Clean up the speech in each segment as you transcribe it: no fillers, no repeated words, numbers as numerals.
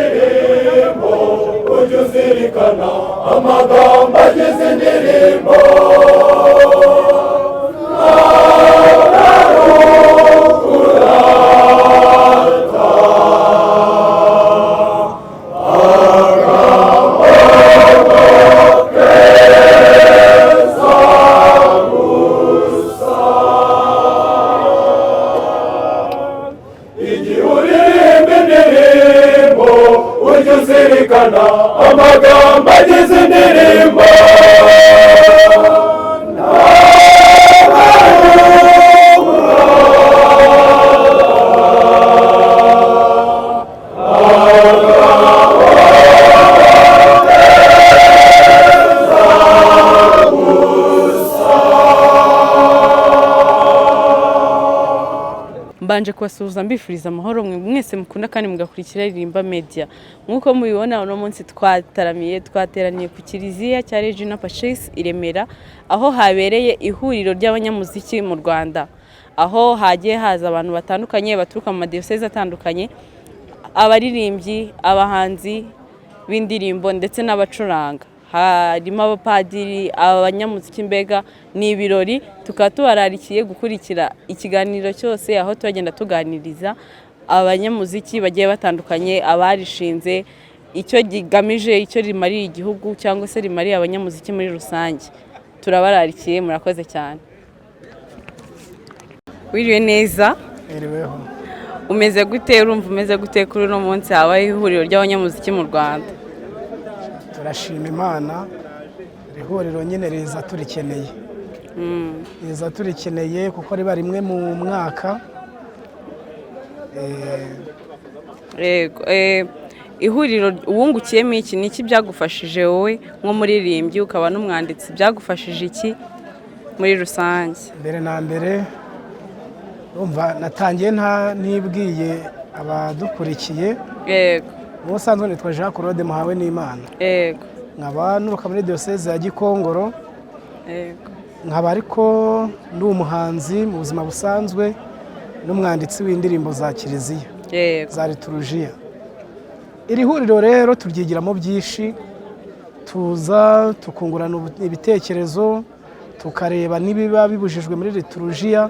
indirimbo ujye uzirikana amagambo agize indirimbo amagambo agize indirimbo mbanje kubasuhuza mbifuriza amahoro mwe mwese mukunda kandi mugakurikira Ririmba Media. Nkuko mubibona uno munsi twateraniye ku Kiliziya cya Regina Pacis i Remera, aho habereye ihuriro ry'abanyamuziki mu Rwanda, aho hagiye haza abantu batandukanye baturuka mu madiyoseze atandukanye, abaririmbyi, abahanzi b'indirimbo ndetse n'abacuranga. Harimo abapadiri, abanyamuziki, mbega ni ibirori. Tukaba tubararikiye gukurikira ikiganiro cyose, aho turagenda tuganiriza abanyamuziki bagiye batandukanye, abarishinze, icyo gigamije, icyo rimariye igihugu cyangwa se rimariye abanyamuziki muri rusange. Turabararikiye, murakoze cyane. Wiriwe neza? Iriweho. Umeze gute? Urumva umeze gute kuri uno munsi habaye ihuriro ry'abanyamuziki mu Rwanda? Turashima Imana, ihuriro nyine riza turikeneye. Riza turikeneye kuko riba rimwe mu mwaka. Ihuriro wungukiyemo iki? Ni iki byagufashije wowe nk'umuririmbyi ukaba n'umwanditsi? Byagufashije iki muri rusange? Mbere na mbere urumva natangiye nibwiye abadukurikiye. Yego. Musanzwe nitwa Jean Claude Muhawe n'Imana. Yego. Nkaba nuruka muri diocese ya Gikongoro. Yego. Nkaba ariko ndi umuhanzi mu buzima busanzwe n'umwanditsi w'indirimbo za Kiliziya. Yego. Za liturujia. Iri huriro rero turyigiramo byinshi, tuza tukungurana ibitekerezo, tukareba nibiba bibujijwe muri liturujia,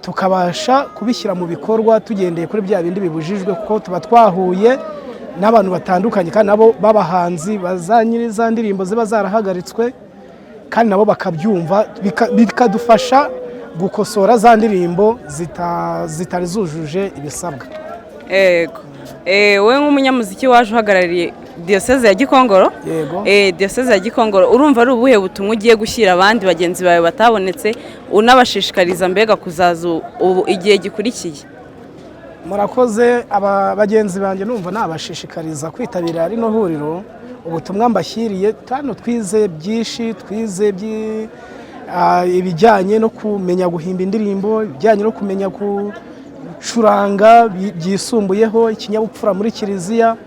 tukabasha kubishyira mu bikorwa tugendeye kuri bya bindi bibujijwe, kuko tuba twahuye n'abantu batandukanye kandi nabo babahanzi bazanyiriza ndirimbo ziba zarahagaritswe, kandi nabo bakabyumva bikadufasha gukosora za ndirimbo zitari zujuje ibisabwa. Yego. Wowe nk'umunyamuziki waje uhagarariye diocese ya Gikongoro? Yego. Diocese ya Gikongoro, urumva ari ubuhe butumwa ugiye gushyira abandi bagenzi bawe batabonetse, unabashishikariza mbega kuzaza igihe gikurikiye? Murakoze. Bagenzi banjye numva nabashishikariza kwitabira rino huriro. Ubutumwa mbashyiriye, hano twize byinshi, twize ibijyanye no kumenya guhimba indirimbo, ibijyanye no kumenya gucuranga byisumbuyeho, ikinyabupfura muri Kiliziya,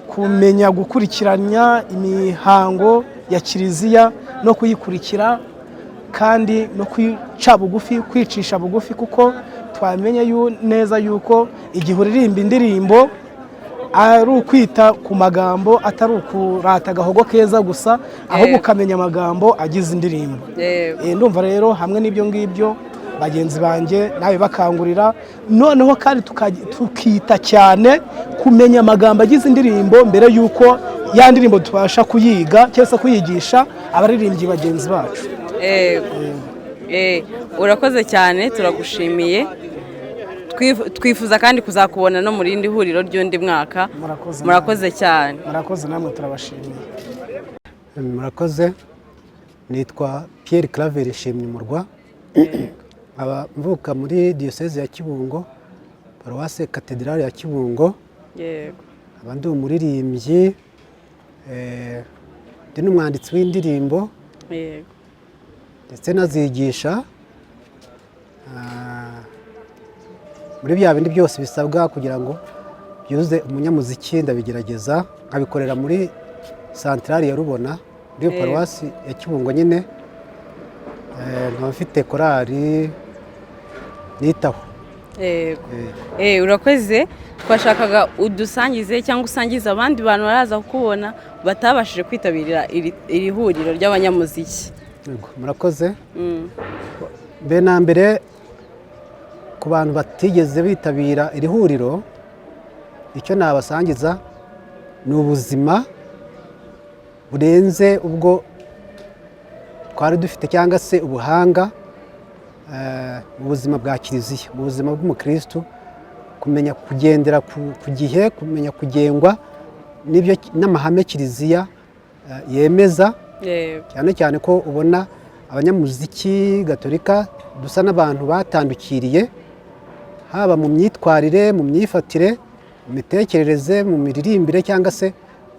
kumenya gukurikiranya imihango ya Kiliziya no kuyikurikira, kandi no kwicisha bugufi, kuko twamenye neza yuko igihe uririmba indirimbo ari ukwita ku magambo, atari ukurata agahogo keza gusa, ahubwo ukamenya amagambo agize indirimbo. Ndumva rero hamwe n'ibyo ngibyo bagenzi banjye nawe bakangurira, noneho kandi tukita cyane kumenya amagambo agize indirimbo mbere yuko ya ndirimbo tubasha kuyiga cyangwa kuyigisha abaririmbyi bagenzi bacu. Urakoze cyane, turagushimiye. Twifuza kandi kuzakubona no mu rindi huriro ry'undi mwaka. Murakoze cyane. Murakoze namwe, turabashimiye. Murakoze. Nitwa Pierre Claver Shimyumurwa. Mvuka muri diocese ya Kibungo, Paroisse Cathedrale ya Kibungo. Yego. Abandi umuririmbyi, ndi n'umwanditsi w'indirimbo. Yego. Ndetse nazigisha muri bya bindi byose bisabwa kugira ngo byuze umunyamuziki, ndabigerageza nkabikorera muri santrale ya Rubona, muri Paroisse ya Kibungo nyine. Nkaba mfite korali nitaho. urakoze. Twashakaga udusangize cyangwa usangize abandi bantu baraza kukubona batabashije kwitabira iri huriro ry'abanyamuziki. Murakoze. Mbere na mbere ku bantu batigeze bitabira iri huriro, icyo nabasangiza ni ubuzima burenze ubwo twari dufite cyangwa se ubuhanga mu buzima bwa kiliziya, mu buzima bw'umukristo, kumenya kugendera ku gihe, kumenya kugengwa n'amahame kiliziya yemeza, cyane cyane ko ubona abanyamuziki gatolika dusa n'abantu batandukiriye, haba mu myitwarire, mu myifatire, mu mitekerereze, mu miririmbire cyangwa se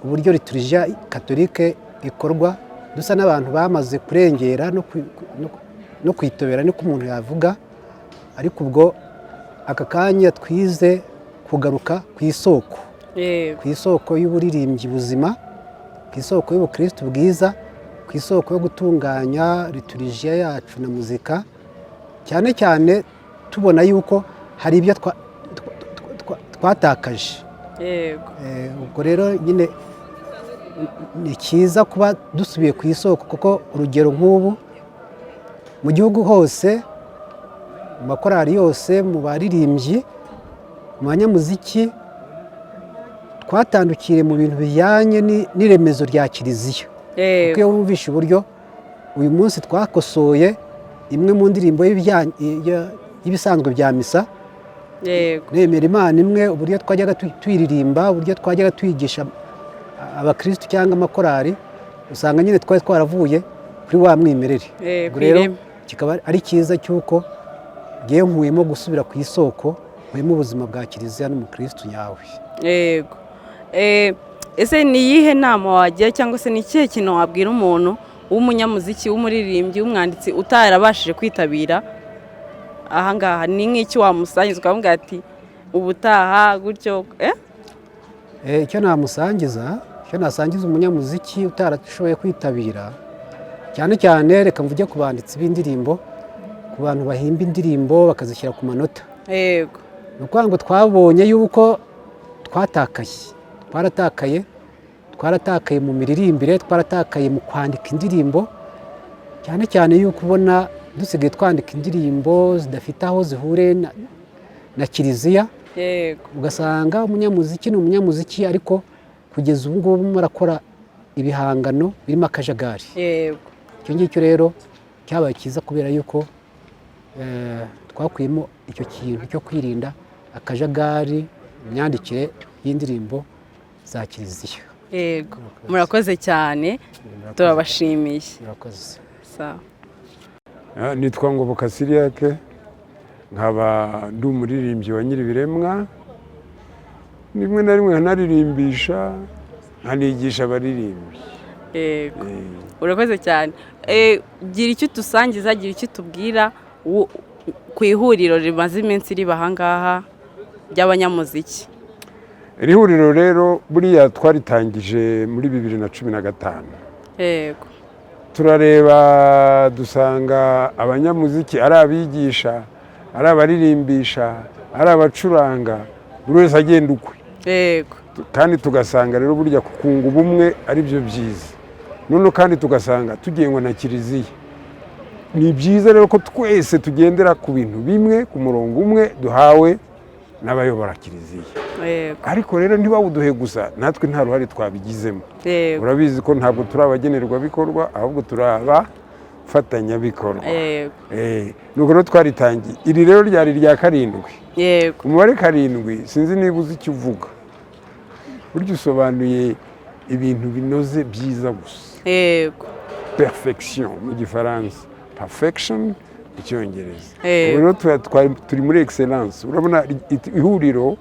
uburyo liturujia katolike ikorwa, dusa n'abantu bamaze kurengera no kwitobera niko umuntu yavuga. Ariko ubwo aka kanya twize kugaruka ku isoko y'uburirimbyi buzima, ku isoko y'ubukristo bwiza, ku isoko yo gutunganya liturujia yacu na muzika, cyane cyane tubona yuko hari ibyo twatakaje. Ubwo rero nyine ni cyiza kuba dusubiye ku isoko, kuko urugero nk'ubu mu gihugu hose, mu makorali yose, mu baririmbyi, mu banyamuziki, twatandukiriye mu bintu bijyanye n'iremezo rya kiliziya. Kuko iyo wumvishe uburyo uyu munsi twakosoye imwe mu ndirimbo y'ibisanzwe bya misa, nemera Imana imwe, uburyo twajyaga tuyiririmba, uburyo twajyaga twigisha abakristo cyangwa amakorali, usanga nyine twari twaravuye kuri wa mwimerere. Rero kikaba ari cyiza cy'uko ngewe nkuyemo gusubira ku isoko, nkuyemo ubuzima bwa kiliziya n'umukristo nyawe. Ese ni iyihe nama wagira cyangwa se ni ikihe kintu wabwira umuntu w'umunyamuziki, w'umuririmbyi, w'umwanditsi utarabashije kwitabira ahangaha? Ni nk'iki wamusangiza ukavuga ati ubutaha gutyo? Icyo namusangiza, icyo nasangiza umunyamuziki utarashoboye kwitabira, cyane cyane reka mvuge ku banditsi b'indirimbo, ku bantu bahimba indirimbo bakazishyira ku manota. Ni ukuvuga ngo twabonye yuko twaratakaye mu miririmbire, twaratakaye mu kwandika indirimbo, cyane cyane yuko ubona dusigaye twandika indirimbo zidafite aho zihure na kiliziya. Ugasanga umunyamuziki ni umunyamuziki, ariko kugeza ubu ngubu murakora ibihangano birimo akajagari. Icyo ngicyo rero cyabaye cyiza kubera yuko twakuyemo icyo kintu cyo kwirinda akajagari mu myandikire y'indirimbo za kiliziya. Murakoze cyane, turabashimiye. Murakoze. Nitwa Ngoboka Siriake, nkaba ndi umuririmbyi wa Nyiribiremwa. Rimwe na rimwe nkanaririmbisha, nkanigisha abaririmbyi. Urakoze cyane. Gira icyo tusangiza, gira icyo tubwira ku ihuriro rimaze iminsi riba ahangaha ry'abanyamuziki. Iri huriro rero buriya twaritangije muri 2015. Turareba dusanga abanyamuziki ari abigisha, ari abaririmbisha, ari abacuranga, buri wese agenda ukwe. Kandi tugasanga rero burya kunga ubumwe ari byo byiza. None kandi tugasanga tugengwa na kiliziya. Ni byiza rero ko twese tugendera ku bintu bimwe, ku murongo umwe duhawe n'abayobora kiliziya. Ariko rero ntibawuduhe gusa, natwe nta ruhare twabigizemo. Urabizi ko ntabwo turabagenerwa bikorwa, ahubwo turabafatanya bikorwa. Nuko rero twaritangiye. Iri rero ryari rya 7. Umubare 7 sinzi niba uzi icyo uvuga. Buryo usobanuye ibintu binoze byiza gusa. Perfection mu gifaransa, perfection mu cyongereza. Rero turi muri excellence. Urabona ihuriro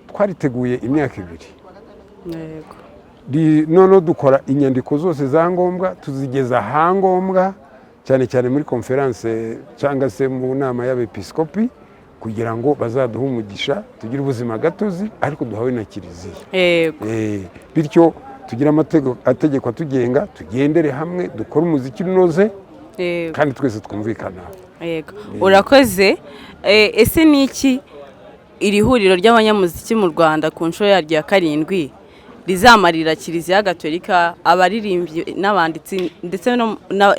twariteguye imyaka 2. None dukora inyandiko zose za ngombwa, tuzigeza ahangombwa, cyane cyane muri conference cyangwa se mu nama y'abepiskopi, kugira ngo bazaduhe umugisha, tugire ubuzima gatozi ariko duhawe na kiliziya. Bityo tugira amategeko atugenga, tugendere hamwe, dukora umuziki unoze, kandi twese twumvikana. yego urakoze. Ese ni iki iri huriro ry'abanyamuziki mu Rwanda ku nshuro yaryo ya 7 rizamarira Kiliziya Gatolika, abaririmbyi n'abanditsi ndetse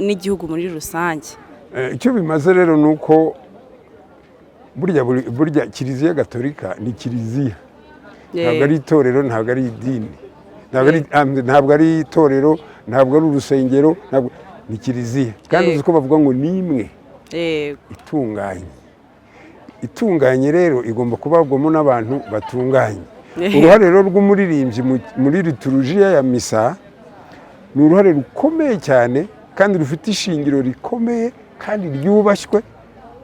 n'igihugu muri rusange? Icyo bimaze rero ni uko burya Kiliziya Gatolika ni kiliziya, ntabwo ari itorero, ntabwo ari idini, ntabwo ari itorero, ntabwo ari urusengero, ni kiliziya. Kandi uzi ko bavuga ngo ni imwe itunganye rero igomba kubabwamo n'abantu batunganye. Uruhare rero rw'umuririmbyi muri liturujia ya misa ni uruhare rukomeye cyane kandi rufite ishingiro rikomeye kandi ryubashywe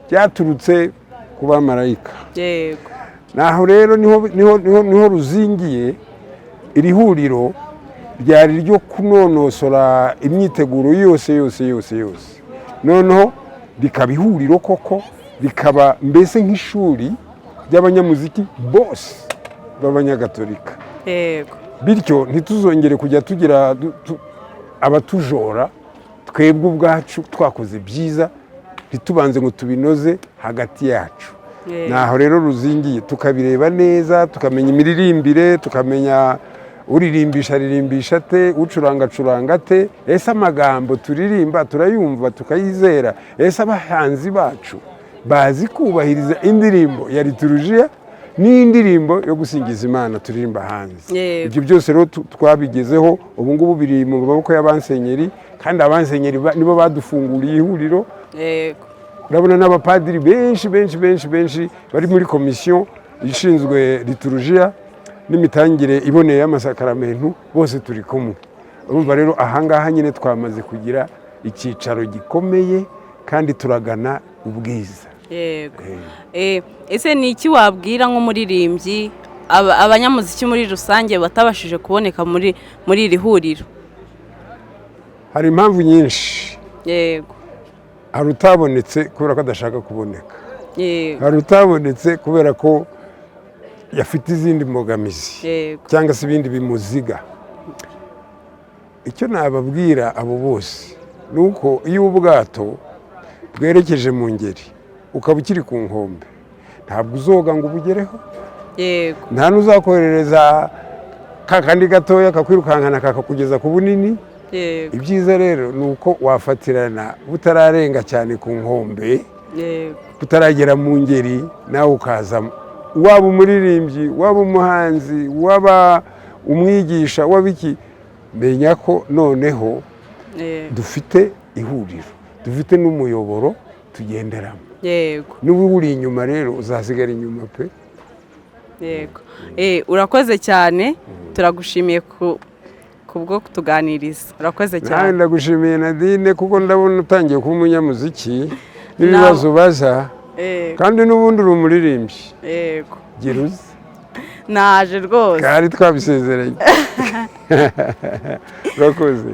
ryaturutse ku bamarayika. Naho rero niho ruzingiye. Iri huriro ryari ryo kunonosora imyiteguro yose noneho rikaba ihuriro koko, rikaba mbese nk'ishuri ry'abanyamuziki bose b'abanyagatolika. Bityo ntituzongere kujya tugira abatujora, twebwe ubwacu twakoze byiza ntitubanze ngo tubinoze hagati yacu. Naho rero ruzingiye, tukabireba neza, tukamenya imiririmbire, tukamenya uririmbisha te, ucuranga te, ese amagambo turirimba turayumva tukayizera, ese abahanzi bacu bazi kubahiriza indirimbo ya liturujia n'indirimbo yo gusingiza Imana turirimba hanze. Ibyo byose rero twabigezeho, ubu ngubu biri mu maboko y'abansenyeri, kandi abansenyeri nibo badufunguriye ihuriro. Urabona n'abapadiri benshi bari muri komisiyo ishinzwe liturujia n'imitangire iboneye y'amasakaramentu, bose turi kumwe. Urumva rero ahangaha nyine twamaze kugira icyicaro gikomeye kandi turagana ubwiza. Ese ni iki wabwira nk'umuririmbyi abanyamuziki muri rusange batabashije kuboneka muri iri huriro? Hari impamvu nyinshi. Hari utabonetse kubera ko adashaka kuboneka, hari utabonetse kubera ko yafite izindi mbogamizi cyangwa se ibindi bimuziga. Icyo nababwira abo bose ni uko iyo ubwato bwerekeje mu ngeri ukaba ukiri ku nkombe, ntabwo uzoga ngo ubugereho, nta n'uzakoherereza kakandi gatoya kakwirukankana kakakugeza ku bunini. Ibyiza rero ni uko wafatirana butararenga cyane ku nkombe, butaragera mu ngeri, nawe ukazamo. Waba umuririmbyi, waba umuhanzi, waba umwigisha, waba iki, menya ko noneho dufite ihuriro, dufite n'umuyoboro tugenderamo. N'ubu uri inyuma rero uzasigara inyuma pe. Urakoze cyane, turagushimiye kubwo kutuganiriza. Urakoze cyane. Ndagushimiye Nadine, kuko ndabona utangiye kuba umunyamuziki n'ibibazo baza, kandi n'ubundi uri umuririmbyi. Gira uze. Naje rwose. Kandi twabisezeranye. Urakoze.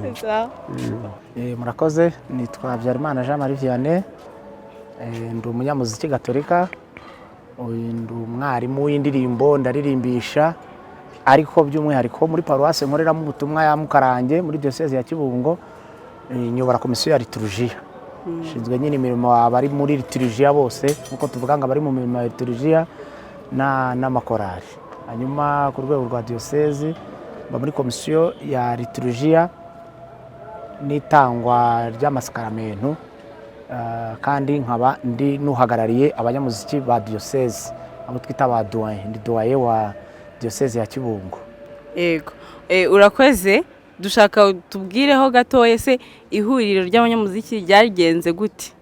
Murakoze. Nitwa Habyarimana Jean Marie Vianney, ndi umunyamuziki gatolika, ndi umwarimu w'indirimbo, ndaririmbisha, ariko by'umwihariko muri paruwase nkoreramo ubutumwa ya Mukarange muri diocese ya Kibungo, nyobora komisiyo ya liturujia. Shinzwe nyine imirimo abari muri liturujia bose, nkuko tuvuga ngo abari mu mirimo ya liturujia n'amakorali. Hanyuma ku rwego rwa diocese mba muri komisiyo ya liturujia n'itangwa ry'amasakaramentu, kandi nkaba ndi nuhagarariye abanyamuziki ba diocese, abo twita ba doyen, ndi doyen wa diocese ya Kibungo. Urakoze. Dushaka tubwireho gatoya, se ihuriro ry'abanyamuziki ryagenze gute?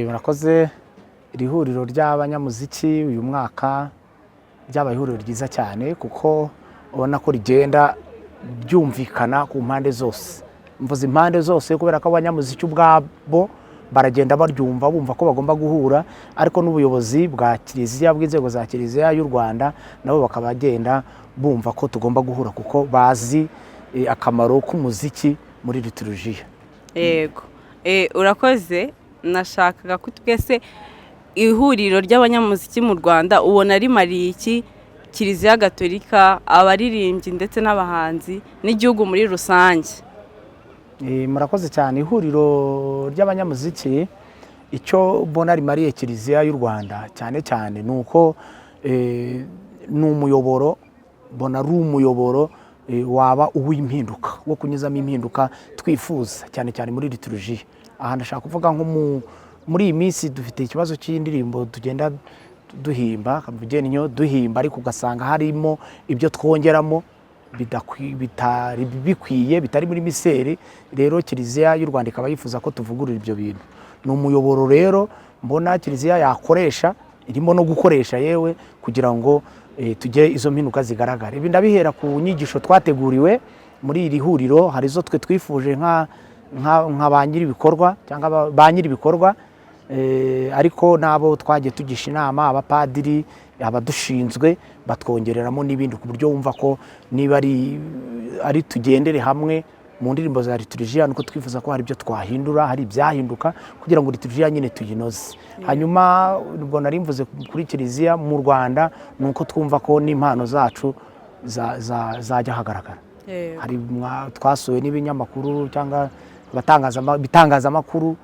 Murakoze. Iri huriro ry'abanyamuziki uyu mwaka ryabaye ihuriro ryiza cyane, kuko ubona ko rigenda byumvikana ku mpande zose. Mvuze impande zose kubera ko abanyamuziki ubwabo baragenda baryumva, bumva ko bagomba guhura, ariko n'ubuyobozi bwa Kiliziya, bw'inzego za Kiliziya y'u Rwanda nabo bakaba bagenda bumva ko tugomba guhura, kuko bazi akamaro k'umuziki muri liturujia. Urakoze. Nashakaga kutwese ihuriro ry'abanyamuziki mu Rwanda ubona rimariye iki Kiliziya Gatolika, abaririmbyi ndetse n'abahanzi n'igihugu muri rusange? Murakoze cyane. Ihuriro ry'abanyamuziki icyo mbona rimariye kiliziya y'u Rwanda cyane cyane ni uko ni umuyoboro, mbona ari umuyoboro waba uw'impinduka, wo kunyuzamo impinduka twifuza cyane cyane muri liturujia. Aha ndashaka kuvuga nko muri iyi minsi dufite ikibazo cy'indirimbo tugenda duhimba, kavugenyo duhimba, ariko ugasanga harimo ibyo twongeramo bitari bikwiye, bitari muri miseri. Rero kiliziya y'u Rwanda ikaba yifuza ko tuvugurura ibyo bintu. Ni umuyoboro rero mbona kiliziya yakoresha, irimo no gukoresha yewe, kugira ngo tujye izo mpinduka zigaragara. Ibi ndabihera ku nyigisho twateguriwe muri iri huriro. Hari zo twe twifuje nka ba nyiri ibikorwa cyangwa ba nyiri ibikorwa, ariko nabo twagiye tugisha inama, abapadiri, abadushinzwe batwongereramo n'ibindi, ku buryo wumva ko niba ari tugendere hamwe mu ndirimbo za liturujia, nuko twifuza ko hari ibyo twahindura, hari ibyahinduka kugira ngo liturujia nyine tuyinoze. Hanyuma ubwo nari mvuze kuri kiliziya mu Rwanda, nuko twumva ko n'impano zacu zajya hagaragara. Hari twasuwe n'ibinyamakuru cyangwa bitangazamakuru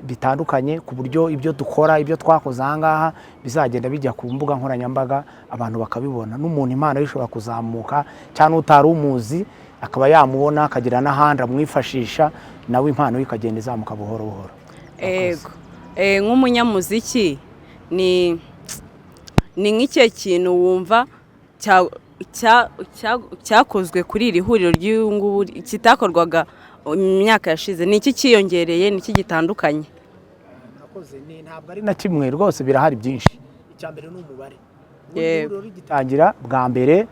bitandukanye, ku buryo ibyo dukora, ibyo twakoze ahangaha bizagenda bijya ku mbuga nkoranyambaga, abantu bakabibona. N'umuntu impano ishobora kuzamuka cyangwa utari umuzi akaba yamubona, akagira n'ahandi amwifashisha, nawe impano ikagenda izamuka buhoro buhoro. Nk'umunyamuziki ni nk'icyo kintu wumva cyakozwe kuri iri huriro ry'ubu ngubu kitakorwaga imyaka yashize? Ni iki cyiyongereye, ni iki gitandukanye? Ntabwo ari na kimwe rwose, birahari byinshi. Icya mbere ni umubare. Ihuriro rigitangira bwa mbere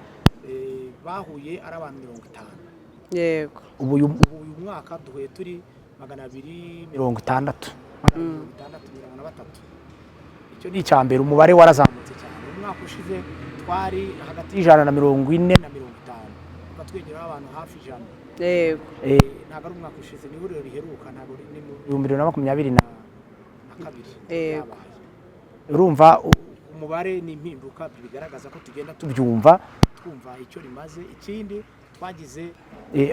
bahuye ari abantu 50. Yego. Ubu uyu mwaka duhuye turi 260. Icyo ni icya mbere, umubare warazamutse cyane. Umwaka ushize twari hagati y'ijana na 40 na 50, twegeraho abantu hafi 100. Yego. Ntabwo ari umwaka ushize, ni ihuriro riheruka, ntabwo ni 2022. Urumva umubare ni impinduka, bigaragaza ko tugenda tubyumva, twumva icyo rimaze. Ikindi twagize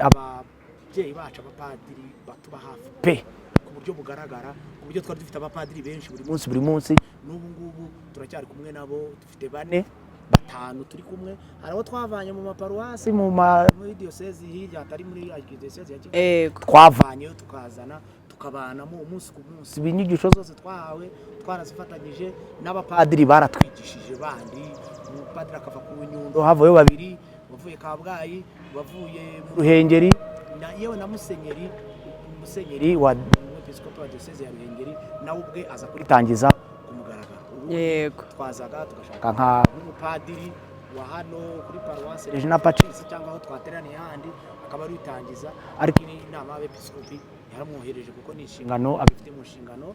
ababyeyi bacu, abapadiri batuba hafi pe, ku buryo bugaragara, ku buryo twari dufite abapadiri benshi buri munsi. N'ubu ngubu turacyari kumwe nabo, dufite 4, 5 turi kumwe. Hari abo twavanye mu maparuwasi muri diocese hirya, atari muri archdiocese ya Kigali, twavanyeyo tukazana tukabanamo umunsi ku munsi. Ibinyigisho zose twahawe twarazifatanyije n'abapadiri, baratwigishije bandi. Umupadiri akava ku Nyundo, havayo 2, bavuye Kabgayi, bavuye mu Ruhengeri, yewe na musenyeri wa episkopi wa diocese ya Ruhengeri, nawe ubwe aza kuritangiza ku mugaragaro. Yego. Twazaga tugashaka nk'umupadiri wa hano kuri paruwasi Regina Pacis cyangwa aho twateraniye handi, akaba aritangiza. Ariko inama y'episkopi yaramwohereje kuko ni inshingano abifite mu nshingano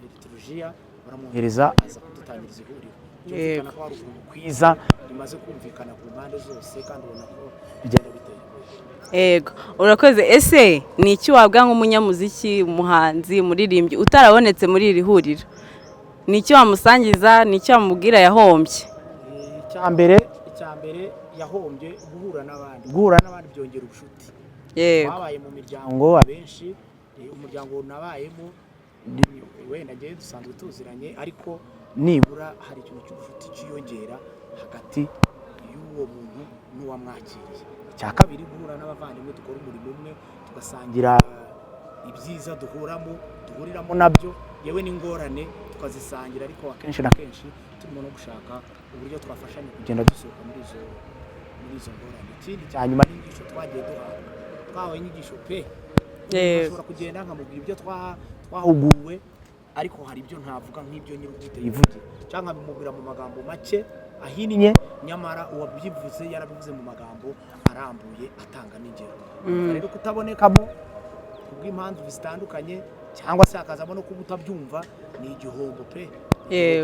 liturujia, baramwohereza aza kudutangiriza ihuriro. Byumvikana ko hari ukuntu kwiza bimaze kumvikana ku mpande zose, kandi ubona ko bigenda biteye. Yego, urakoze. Ese ni iki wabwa nk'umunyamuziki, umuhanzi, umuririmbyi utarabonetse muri iri huriro? Ni iki wamusangiza, ni iki wamubwira yahombye? Icya mbere yahombye guhura n'abandi byongera ubucuti. Yego. Babaye mu miryango abenshi, umuryango nabayemo wenda ngiye dusanzwe tuziranye, ariko nibura hari ikintu cy'ubucuti cyiyongera hagati y'uwo muntu n'uwamwakiriye. Icya kabiri, guhura n'abavandimwe dukora umurimo umwe, tugasangira ibyiza duhuriramo nabyo, yewe n'ingorane tukazisangira, ariko akenshi na kenshi turimo no gushaka uburyo twafashanya kugenda dusohoka muri izo ngorane. Ikindi cya nyuma n'inyigisho twagiye twahawe inyigisho pe. Ushobora kugenda nkamubwira ibyo twahuguwe, ariko hari ibyo ntavuga nk'ibyo nyir'ubwite yivugiye, cyangwa bimubwira mu magambo make ahinnye, nyamara uwabyivuze yarabivuze mu magambo arambuye atanga n'ingero. Rero kutabonekamo kubw'impamvu zitandukanye, cyangwa se hakazamo no kuba utabyumva, ni igihombo pe.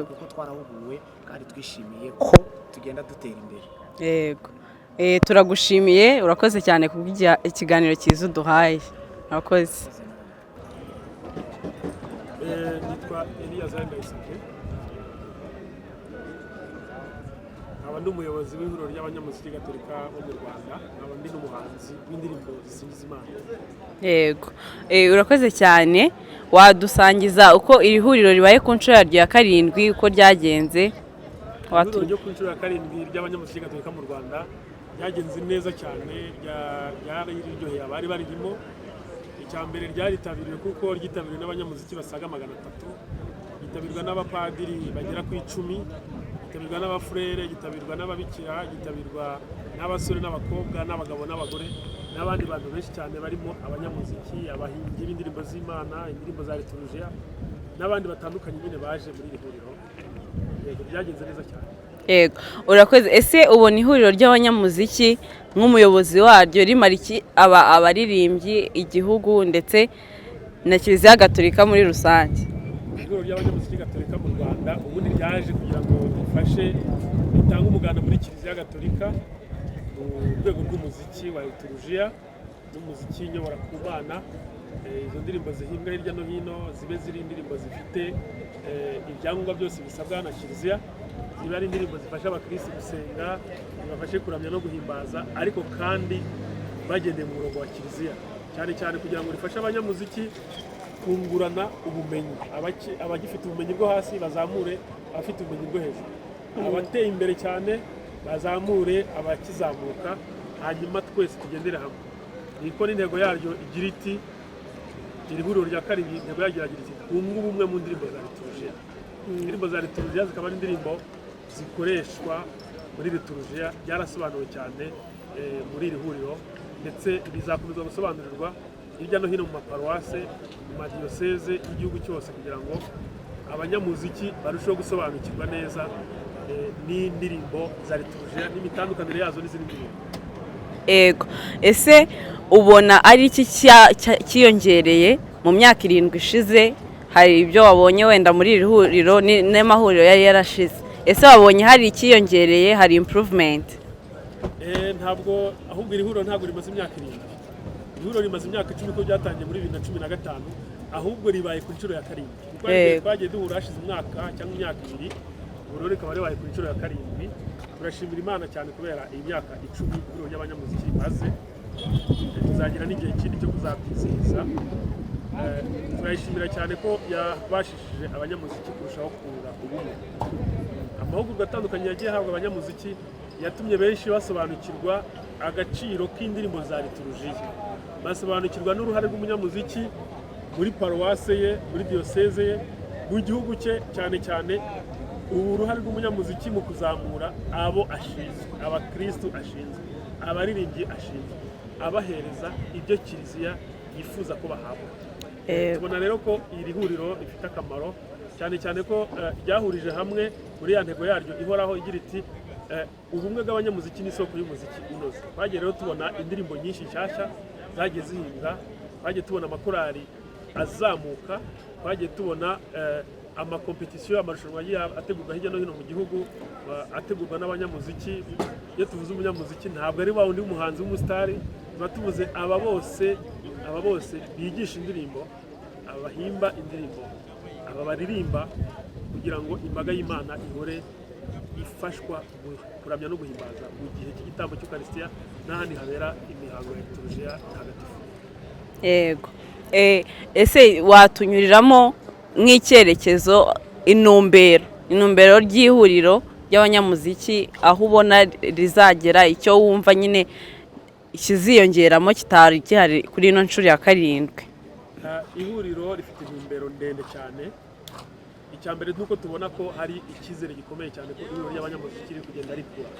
Kuko twarahuguwe kandi twishimiye ko tugenda dutera imbere. Yego. Turagushimiye, urakoze cyane kubw'ijya ikiganiro cyiza uduhaye. Urakoze. Nitwa Elias Ndayisabye, nkaba nkaba ndi umuyobozi w'ihuriro ry'abanyamuziki gatolika bo mu Rwanda, nkaba ndi n'umuhanzi w'indirimbo zisingiza Imana. Yego, urakoze cyane. Wadusangiza uko iri huriro ribaye ku nshuro yaryo ya 7 uko ryagenze? Ihuriro ryo ku nshuro ya 7 ry'abanyamuziki gatolika mu Rwanda ryagenze neza cyane, ryari riryoheye abari baririmo. Icya mbere ryaritabiriwe kuko ryitabiriwe n'abanyamuziki basaga 300, ryitabirwa n'abapadiri bagera ku 10, ryitabirwa n'abafurere, ryitabirwa n'ababikira, ryitabirwa n'abasore n'abakobwa n'abagabo n'abagore n'abandi bantu benshi cyane barimo abanyamuziki, abahimbyi b'indirimbo z'Imana, indirimbo za liturujia n'abandi batandukanye nyine baje muri iri huriro. Yego, ryagenze neza cyane. Yego, urakoze. Ese ubona ihuriro ry'abanyamuziki nk'umuyobozi waryo rimara iki abaririmbyi, igihugu ndetse na Kiliziya Gatolika muri rusange? Ihuriro ry'abanyamuziki gatolika mu Rwanda ubundi ryaje kugira ngo rifashe ritange umuganda muri Kiliziya Gatolika mu rwego rw'umuziki wa liturujia n'umuziki nyobora ku Mana. Izo ndirimbo zihimbwa hirya no hino zibe ziri indirimbo zifite ibyangombwa byose bisabwa na Kiliziya, ziba ari indirimbo zifasha abakirisitu gusenga, zibafashe kuramya no guhimbaza, ariko kandi bagendeye mu murongo wa Kiliziya, cyane cyane kugira ngo rifashe abanyamuziki kungurana ubumenyi, abagifite ubumenyi bwo hasi bazamure abafite ubumenyi bwo hejuru, abateye imbere cyane bazamure abakizamuka, hanyuma twese tugendere hamwe. Niko n'intego yaryo igira iti, iri huriro rya 7 intego yagira iti twunge ubumwe mu ndirimbo za liturujia. Indirimbo za liturujia zikaba ari indirimbo zikoreshwa muri liturujia, byarasobanuwe cyane muri iri huriro, ndetse bizakomezwa gusobanurirwa hirya no hino mu maparuwase, mu madiyoseze y'igihugu cyose, kugira ngo abanyamuziki barusheho gusobanukirwa neza n'indirimbo za liturujia n'imitandukanyire yazo n'izindi ndirimbo. Ego, ese ubona ari iki cyiyongereye mu myaka 7 ishize? Hari ibyo wabonye wenda muri iri huriro n'amahuriro yari yarashize, ese wabonye hari ikiyongereye, hari improvement? Ntabwo, ahubwo iri huriro ntabwo rimaze imyaka 7. Ihuriro rimaze imyaka 10 ko ryatangiye muri 2015, ahubwo ribaye ku nshuro ya 7. Kuko twagiye duhura hashize umwaka cyangwa imyaka 2, ihuriro rikaba ribaye ku nshuro ya 7. Turashimira Imana cyane kubera iyi myaka 10 ihuriro ry'abanyamuziki rimaze. Tuzagira n'igihe kindi cyo kuzabyizihiza. Turayishimira cyane ko yabashishije abanyamuziki kurushaho kunga ubumwe. Amahugurwa atandukanye yagiye ahabwa abanyamuziki yatumye benshi basobanukirwa agaciro k'indirimbo za liturujia, basobanukirwa n'uruhare rw'umunyamuziki muri paruwase ye, muri diyoseze ye, mu gihugu cye, cyane cyane uruhare rw'umunyamuziki mu kuzamura abo ashinzwe, abakristu ashinzwe, abaririmbyi ashinzwe, abahereza ibyo Kiliziya yifuza ko bahabwa. Tubona rero ko iri huriro rifite akamaro, cyane cyane ko ryahurije hamwe muri ya ntego yaryo ihoraho igira iti ubumwe bw'abanyamuziki n'isoko y'umuziki unoze. Twagiye rero tubona indirimbo nyinshi nshyashya zagiye zihimbwa, twagiye tubona amakorali azamuka, twagiye tubona amakompetisiyo, amarushanwa ategurwa hirya no hino mu gihugu, ategurwa n'abanyamuziki. Iyo tuvuze umunyamuziki ntabwo ari wa wundi w'umuhanzi w'umusitari, tuba tuvuze aba bose bigisha indirimbo, abahimba indirimbo, aba baririmba, kugira ngo imbaga y'Imana ihore ifashwa kuramya no guhimbaza mu gihe cy'igitambo cy'Ukaristiya n'ahandi habera imihango ya liturujia ntagatifu. Yego, ese watunyuriramo nk'icyerekezo, intumbero ry'ihuriro ry'abanyamuziki, aho ubona rizagera, icyo wumva nyine ikiziyongeramo kitari gihari kuri ino nshuro ya 7? Ihuriro rifite intumbero ndende cyane. Icya mbere nuko tubona ko hari icyizere gikomeye cyane ko ihuriro ry'abanyamuziki riri kugenda rikura.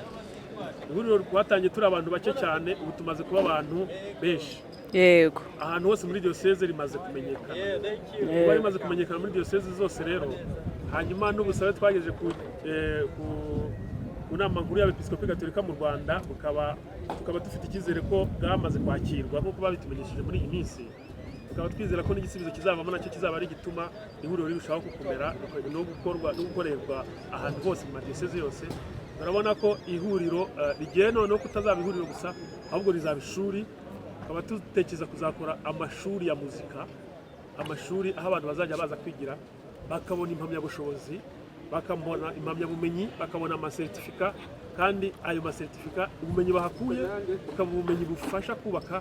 Ihuriro rwatangiye turi abantu bake cyane, ubu tumaze kuba abantu benshi. Yego, ahantu hose muri diyoseze rimaze kumenyekana. Kuba rimaze kumenyekana muri diyoseze zose rero, hanyuma n'ubusabe twagejeje ku nama nkuru y'abepiskopi gatolika mu Rwanda, tukaba dufite icyizere ko bwamaze kwakirwa nk'uko babitumenyesheje muri iyi minsi. Tukaba twizera ko n'igisubizo kizavamo nacyo kizaba ari gituma ihuriro rirushaho gukomera no gukorerwa ahantu hose mu madiyoseze yose. Urabona ko ihuriro rigiye noneho kutazaba ihuriro gusa, ahubwo rizaba ishuri. Tukaba dutekereza kuzakora amashuri ya muzika, amashuri aho abantu bazajya baza kwigira, bakabona impamyabushobozi, bakabona impamyabumenyi, bakabona amasertifika, kandi ayo masertifika ubumenyi bahakuye bukaba ubumenyi bufasha kubaka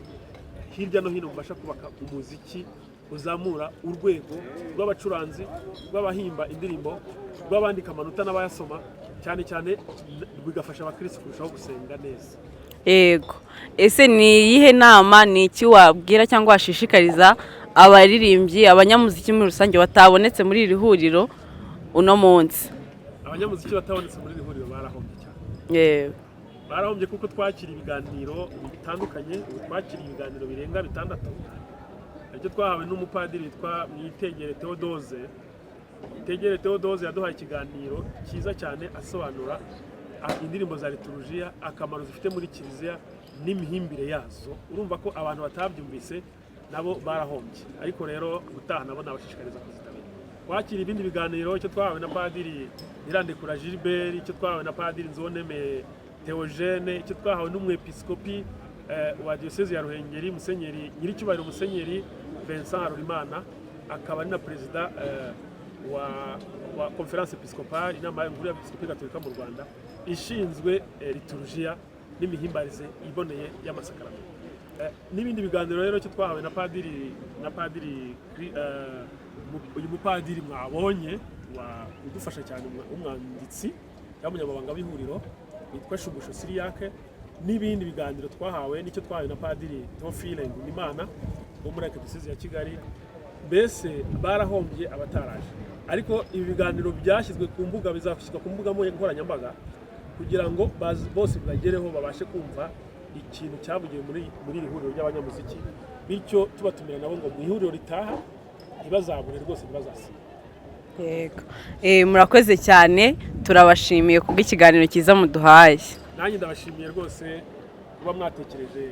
hirya no hino, bufasha kubaka umuziki uzamura urwego rw'abacuranzi, rw'abahimba indirimbo, rw'abandika amanota n'abayasoma, cyane cyane bigafasha abakirisitu kurushaho gusenga neza. Yego, ese ni iyihe nama, ni iki wabwira cyangwa washishikariza abaririmbyi, abanyamuziki muri rusange batabonetse muri iri huriro uno munsi? Abanyamuziki batabonetse muri iri huriro barahombye cyane. Yego, barahombye kuko twakira ibiganiro bitandukanye, twakira ibiganiro birenga 6. Icyo twahawe n'umupadiri witwa Mwitegere Theodose. Mwitegere Theodose yaduhaye ikiganiro cyiza cyane asobanura indirimbo za liturujia, akamaro zifite muri kiliziya n'imihimbire yazo. Urumva ko abantu batabyumvise nabo barahombye, ariko rero gutaha nabo nabashishikariza kuzitabira. Twakira ibindi biganiro, icyo twahawe na Padiri Irandekura Gilbert, icyo twahawe na Padiri Nzoneme Theogene, icyo twahawe n'umwepiskopi wa diocese ya Ruhengeri, Musenyeri Nyiricyubahiro Musenyeri Vincent Harurimana, akaba ari na perezida wa conference episcopale, inama nkuru y'abepiskopi gatolika mu Rwanda ishinzwe liturujia n'imihimbarize iboneye y'amasakaramentu. N'ibindi biganiro rero cyo twahawe na padiri uyu mupadiri mwabonye udufasha cyane, umwanditsi y'umunyamabanga w'ihuriro witwa Shumbusho Siriyake. N'ibindi biganiro twahawe n'icyo twahawe na Padiri Theophile Ngundimana wo muri Archdiocese ya Kigali. Mbese barahombye abataraje, ariko ibi biganiro byashyizwe ku mbuga, bizashyirwa ku mbuga nkoranyambaga kugira ngo bose bagereho babashe kumva ikintu cyavugiwe muri iri huriro ry'abanyamuziki, bityo tubatumira nabo ngo mu ihuriro ritaha ntibazabure rwose, ntibazasibe. yego. Murakoze cyane, turabashimiye kubw'ikiganiro cyiza muduhaye. Nanjye ndabashimiye rwose kuba mwatekereje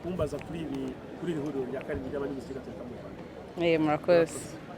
kumbaza kuri iri huriro rya 7 ry'abanyamuziki gatolika mu Rwanda. Murakoze.